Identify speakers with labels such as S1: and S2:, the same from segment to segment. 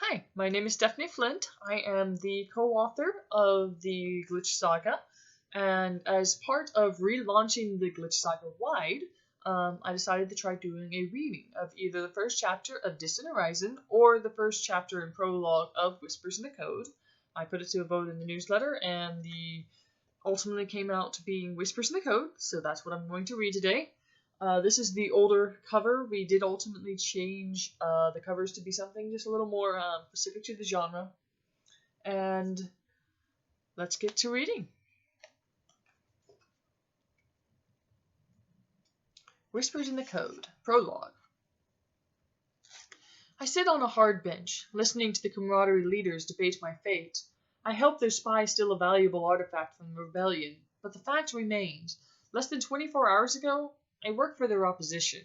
S1: Hi, my name is Stephanie Flint. I am the co-author of the Glitch Saga, and as part of relaunching the Glitch Saga wide, I decided to try doing a reading of either the first chapter of Distant Horizon or the first chapter and prologue of Whispers in the Code. I put it to a vote in the newsletter, and the ultimately came out to being Whispers in the Code, so that's what I'm going to read today. This is the older cover. We did ultimately change the covers to be something just a little more specific to the genre. And let's get to reading. Whispers in the Code, Prologue. I sit on a hard bench, listening to the camaraderie leaders debate my fate. I helped their spy steal a valuable artifact from the rebellion, but the fact remains, less than 24 hours ago, I worked for their opposition.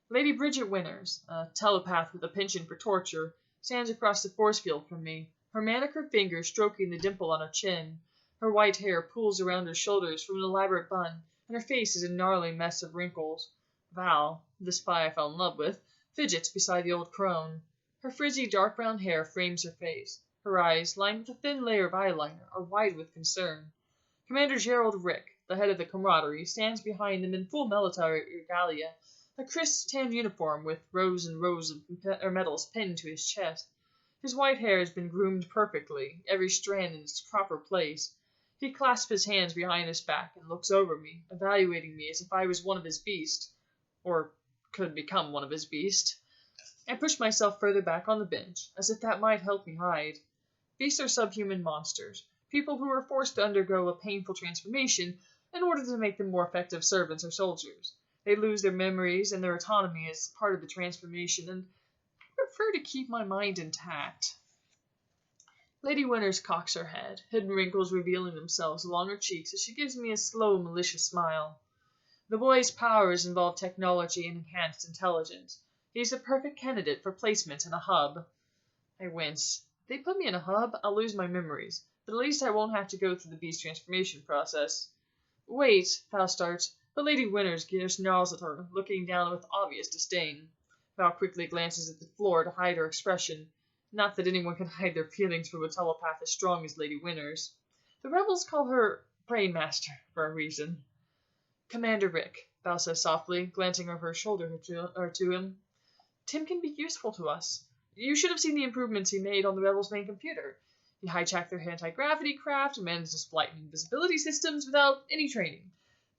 S1: Lady Bridget Winters, a telepath with a penchant for torture, stands across the force field from me, her manicured fingers stroking the dimple on her chin. Her white hair pools around her shoulders from an elaborate bun, and her face is a gnarly mess of wrinkles. Val, the spy I fell in love with, fidgets beside the old crone. Her frizzy dark brown hair frames her face. Her eyes, lined with a thin layer of eyeliner, are wide with concern. Commander Gerald Rick, the head of the camaraderie, stands behind them in full military regalia, a crisp tan uniform with rows and rows of medals pinned to his chest. His white hair has been groomed perfectly, every strand in its proper place. He clasps his hands behind his back and looks over me, evaluating me as if I was one of his beast, or could become one of his beast. I push myself further back on the bench, as if that might help me hide. Beasts are subhuman monsters, people who are forced to undergo a painful transformation in order to make them more effective servants or soldiers. They lose their memories and their autonomy as part of the transformation, and I prefer to keep my mind intact. Lady Winters cocks her head, hidden wrinkles revealing themselves along her cheeks as she gives me a slow, malicious smile. The boy's powers involve technology and enhanced intelligence. He's the perfect candidate for placement in a hub. I wince. If they put me in a hub, I'll lose my memories, but at least I won't have to go through the beast transformation process. Wait, Val starts, but Lady Winters snarls at her, looking down with obvious disdain. Val quickly glances at the floor to hide her expression. Not that anyone can hide their feelings from a telepath as strong as Lady Winters. The rebels call her Brain Master for a reason. Commander Rick, Val says softly, glancing over her shoulder to him. Tim can be useful to us. You should have seen the improvements he made on the rebels' main computer. He hijacked their anti-gravity craft and managed to split invisibility systems without any training.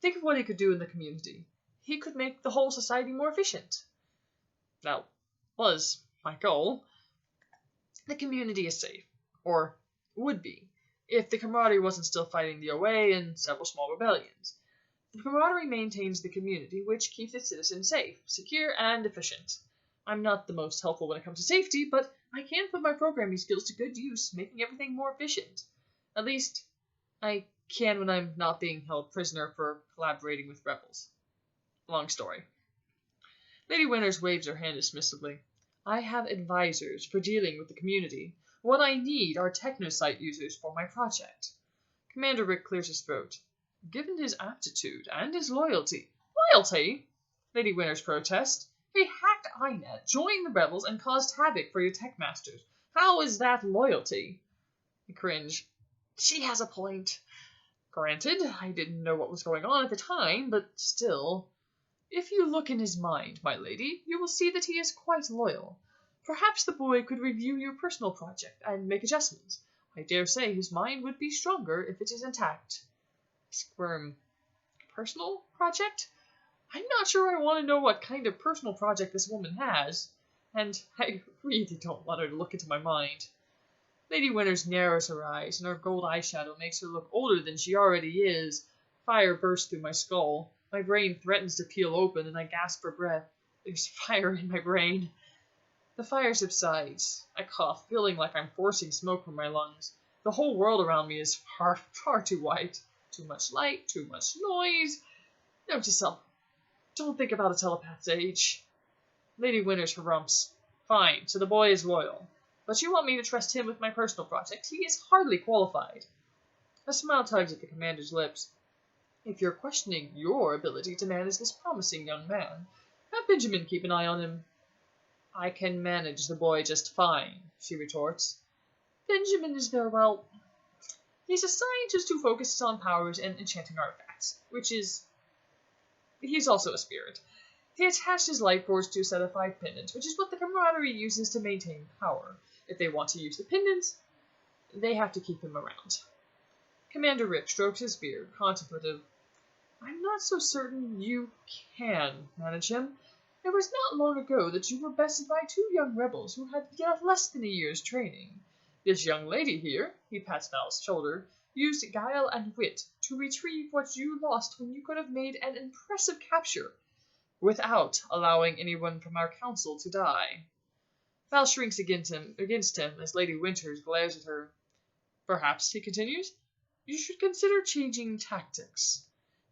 S1: Think of what he could do in the community. He could make the whole society more efficient. That was my goal. The community is safe, or would be, if the camaraderie wasn't still fighting the OA and several small rebellions. The camaraderie maintains the community, which keeps its citizens safe, secure, and efficient. I'm not the most helpful when it comes to safety, but I can put my programming skills to good use, making everything more efficient. At least, I can when I'm not being held prisoner for collaborating with rebels. Long story. Lady Winters waves her hand dismissively. I have advisors for dealing with the community. What I need are technosite users for my project. Commander Rick clears his throat. Given his aptitude and his loyalty. Loyalty? Lady Winters protests. He hacked INET, joined the rebels, and caused havoc for your tech masters. How is that loyalty? I cringe. She has a point. Granted, I didn't know what was going on at the time, but still. If you look in his mind, my lady, you will see that he is quite loyal. Perhaps the boy could review your personal project and make adjustments. I dare say his mind would be stronger if it is intact. I squirm. Personal project? I'm not sure I want to know what kind of personal project this woman has, and I really don't want her to look into my mind. Lady Winters narrows her eyes, and her gold eyeshadow makes her look older than she already is. Fire bursts through my skull. My brain threatens to peel open, and I gasp for breath. There's fire in my brain. The fire subsides. I cough, feeling like I'm forcing smoke from my lungs. The whole world around me is far too white. Too much light, too much noise. Note to self. Don't think about a telepath's age. Lady Winters harumphs. Fine, so the boy is loyal. But you want me to trust him with my personal project. He is hardly qualified. A smile tugs at the commander's lips. If you're questioning your ability to manage this promising young man, have Benjamin keep an eye on him. I can manage the boy just fine, she retorts. Benjamin is though, well, he's a scientist who focuses on powers and enchanting artifacts, he's also a spirit. He attached his life force to a set of 5 pendants, which is what the camaraderie uses to maintain power. If they want to use the pendants, they have to keep him around. Commander Rick strokes his beard, contemplative. I'm not so certain you can manage him. It was not long ago that you were bested by 2 young rebels who had yet less than a year's training. This young lady here, he pats Val's shoulder, used guile and wit to retrieve what you lost when you could have made an impressive capture, without allowing anyone from our council to die. Val shrinks against him as Lady Winters glares at her. Perhaps, he continues, you should consider changing tactics.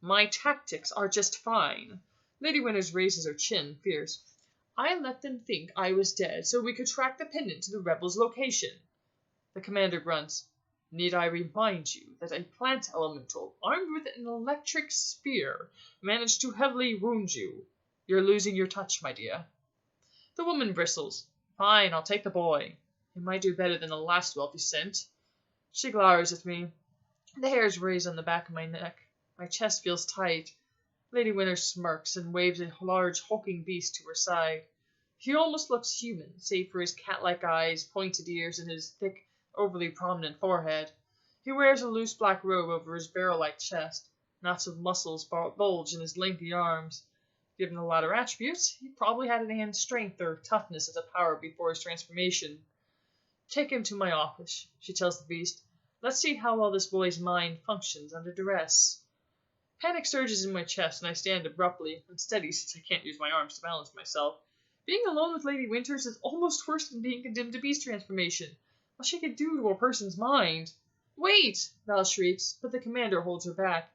S1: My tactics are just fine. Lady Winters raises her chin, fierce. I let them think I was dead so we could track the pendant to the rebels' location. The commander grunts. Need I remind you that a plant elemental, armed with an electric spear, managed to heavily wound you? You're losing your touch, my dear. The woman bristles. Fine, I'll take the boy. He might do better than the last whelp you sent. She glowers at me. The hairs raise on the back of my neck. My chest feels tight. Lady Winters smirks and waves a large, hulking beast to her side. He almost looks human, save for his cat-like eyes, pointed ears, and his thick, overly prominent forehead. He wears a loose black robe over his barrel-like chest. Knots of muscles bulge in his lengthy arms. Given the latter attributes, he probably had an strength or toughness as a power before his transformation. Take him to my office, she tells the beast. Let's see how well this boy's mind functions under duress. Panic surges in my chest, and I stand abruptly, unsteady since I can't use my arms to balance myself. Being alone with Lady Winters is almost worse than being condemned to beast transformation. What she could do to a person's mind. Wait! Val shrieks, but the commander holds her back.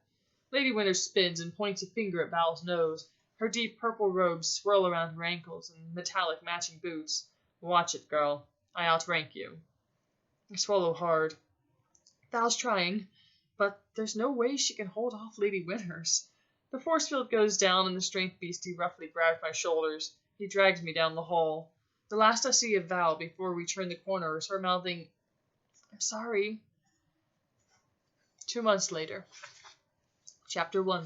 S1: Lady Winters spins and points a finger at Val's nose. Her deep purple robes swirl around her ankles and metallic matching boots. Watch it, girl. I outrank you. I swallow hard. Val's trying, but there's no way she can hold off Lady Winters. The force field goes down and the strength beastie roughly grabs my shoulders. He drags me down the hall. The last I see of Val before we turn the corner is her mouthing, I'm sorry. 2 months later. Chapter 1.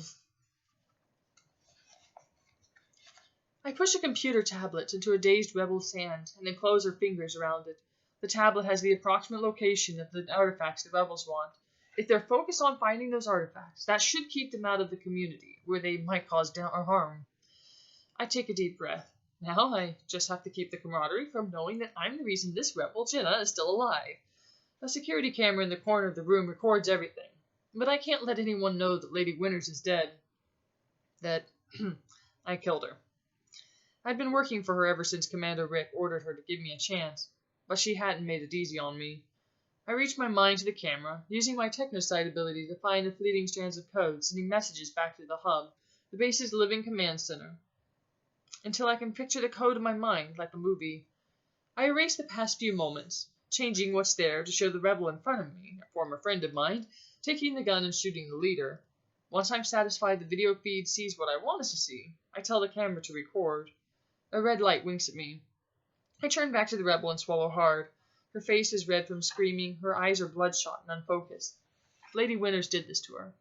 S1: I push a computer tablet into a dazed rebel's hand and then close her fingers around it. The tablet has the approximate location of the artifacts the rebels want. If they're focused on finding those artifacts, that should keep them out of the community, where they might cause harm. I take a deep breath. Now I just have to keep the camaraderie from knowing that I'm the reason this rebel, Jenna, is still alive. A security camera in the corner of the room records everything, but I can't let anyone know that Lady Winters is dead. That I killed her. I'd been working for her ever since Commander Rick ordered her to give me a chance, but she hadn't made it easy on me. I reached my mind to the camera, using my technosight ability to find the fleeting strands of code, sending messages back to the hub, the base's living command center, until I can picture the code in my mind like a movie. I erase the past few moments, changing what's there to show the rebel in front of me, a former friend of mine, taking the gun and shooting the leader. Once I'm satisfied the video feed sees what I want it to see, I tell the camera to record. A red light winks at me. I turn back to the rebel and swallow hard. Her face is red from screaming, her eyes are bloodshot and unfocused. Lady Winters did this to her.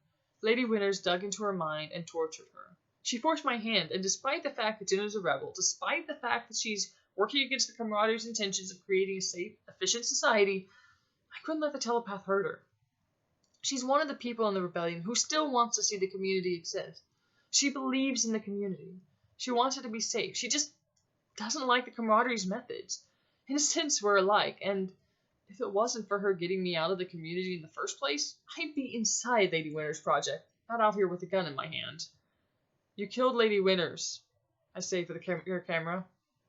S1: Lady Winters dug into her mind and tortured her. She forced my hand, and despite the fact that Jenna's a rebel, despite the fact that she's working against the camaraderie's intentions of creating a safe, efficient society, I couldn't let the telepath hurt her. She's one of the people in the rebellion who still wants to see the community exist. She believes in the community. She wants it to be safe. She just doesn't like the camaraderie's methods. In a sense, we're alike, and if it wasn't for her getting me out of the community in the first place, I'd be inside Lady Winters' project, not out here with a gun in my hand. You killed Lady Winters, I say for your camera.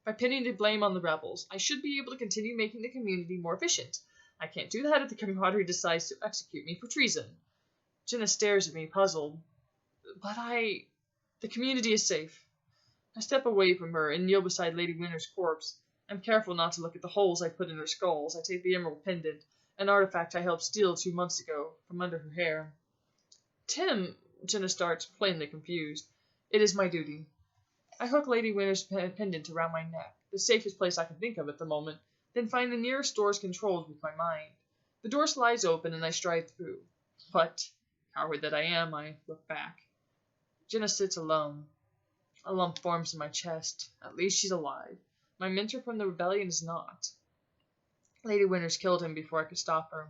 S1: By pinning the blame on the rebels, I should be able to continue making the community more efficient. I can't do that if the camaraderie decides to execute me for treason. Jenna stares at me, puzzled. But the community is safe. I step away from her and kneel beside Lady Winters' corpse. I'm careful not to look at the holes I put in her skull as I take the emerald pendant, an artifact I helped steal 2 months ago, from under her hair. Tim, Jenna starts, plainly confused. It is my duty. I hook Lady Winters' pendant around my neck. the safest place I can think of at the moment, then find the nearest doors controlled with my mind. The door slides open and I stride through. But, coward that I am, I look back. Jenna sits alone. A lump forms in my chest. At least she's alive. My mentor from the rebellion is not. Lady Winters killed him before I could stop her.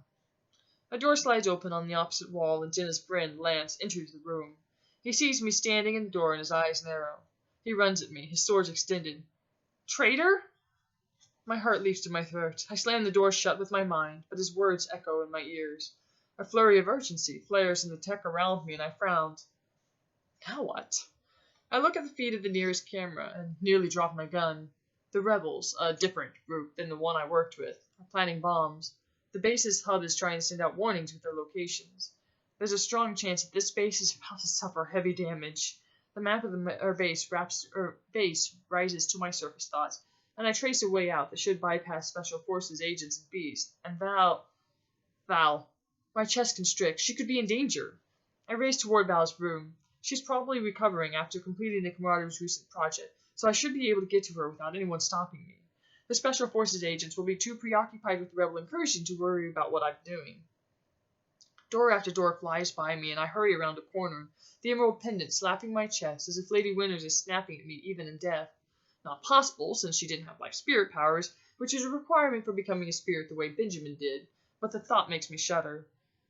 S1: A door slides open on the opposite wall and Jenna's friend, Lance, enters the room. He sees me standing in the door and his eyes narrow. He runs at me, his sword extended. Traitor? My heart leaps to my throat. I slam the door shut with my mind, but his words echo in my ears. A flurry of urgency flares in the tech around me and I frowned. Now what? I look at the feed of the nearest camera and nearly drop my gun. The rebels, a different group than the one I worked with, are planting bombs. The base's hub is trying to send out warnings with their locations. There's a strong chance that this base is about to suffer heavy damage. The map of our base rises to my surface thoughts, and I trace a way out that should bypass Special Forces agents and beasts. And Val. My chest constricts. She could be in danger. I race toward Val's room. She's probably recovering after completing the Camarade's recent project, so I should be able to get to her without anyone stopping me. The Special Forces agents will be too preoccupied with the rebel incursion to worry about what I'm doing. Door after door flies by me, and I hurry around a corner, the emerald pendant slapping my chest as if Lady Winters is snapping at me even in death. Not possible, since she didn't have life spirit powers, which is a requirement for becoming a spirit the way Benjamin did, but the thought makes me shudder.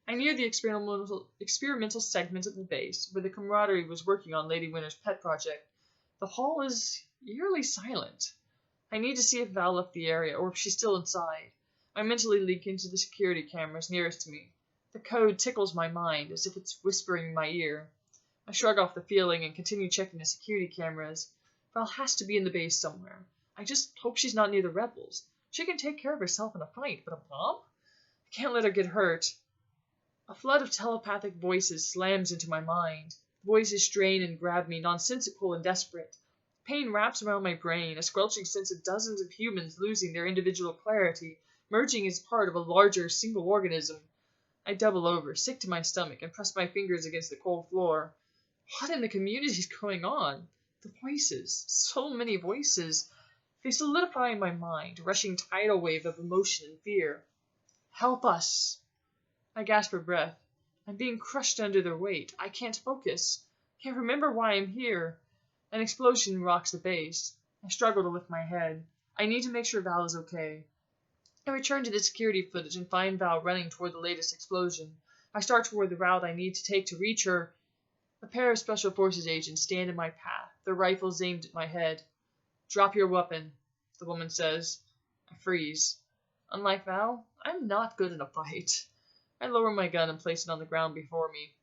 S1: I near the experimental segment of the base, where the Camaraderie was working on Lady Winters' pet project. The hall is eerily silent. I need to see if Val left the area, or if she's still inside. I mentally leak into the security cameras nearest to me. The code tickles my mind, as if it's whispering in my ear. I shrug off the feeling and continue checking the security cameras. Val has to be in the base somewhere. I just hope she's not near the rebels. She can take care of herself in a fight, but a bomb? I can't let her get hurt. A flood of telepathic voices slams into my mind. Voices strain and grab me, nonsensical and desperate. Pain wraps around my brain, a squelching sense of dozens of humans losing their individual clarity, merging as part of a larger single organism. I double over, sick to my stomach, and press my fingers against the cold floor. What in the community is going on? The voices, so many voices. They solidify in my mind, a rushing tidal wave of emotion and fear. Help us! I gasp for breath. I'm being crushed under their weight. I can't focus. Can't remember why I'm here. An explosion rocks the base. I struggle to lift my head. I need to make sure Val is okay. I return to the security footage and find Val running toward the latest explosion. I start toward the route I need to take to reach her. A pair of Special Forces agents stand in my path, their rifles aimed at my head. Drop your weapon, the woman says. I freeze. Unlike Val, I'm not good in a fight. I lower my gun and place it on the ground before me.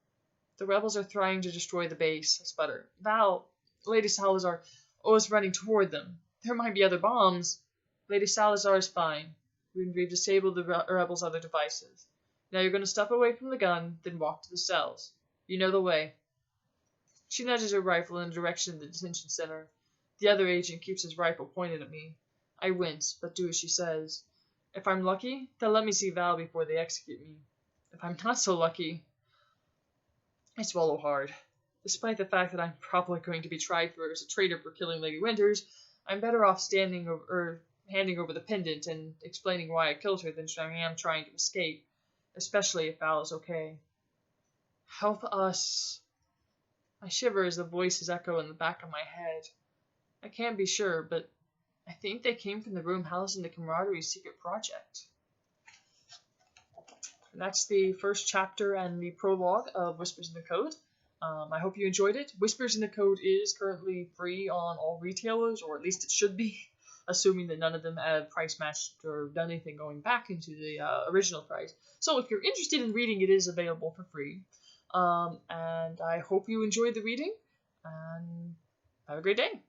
S1: The rebels are trying to destroy the base, I sputter. Val, Lady Salazar is running toward them. There might be other bombs. Lady Salazar is fine. We've disabled the rebels' other devices. Now you're going to step away from the gun, then walk to the cells. You know the way. She nudges her rifle in the direction of the detention center. The other agent keeps his rifle pointed at me. I wince, but do as she says. If I'm lucky, they'll let me see Val before they execute me. If I'm not so lucky, I swallow hard. Despite the fact that I'm probably going to be tried as a traitor for killing Lady Winters, I'm better off handing over the pendant and explaining why I killed her than I am trying to escape, especially if Val is okay. Help us. I shiver as the voices echo in the back of my head. I can't be sure, but I think they came from the room housing the Camaradie's secret project. And that's the first chapter and the prologue of Whispers in the Code. I hope you enjoyed it. Whispers in the Code is currently free on all retailers, or at least it should be, assuming that none of them have price matched or done anything going back into the original price. So if you're interested in reading, it is available for free. And I hope you enjoyed the reading, and have a great day.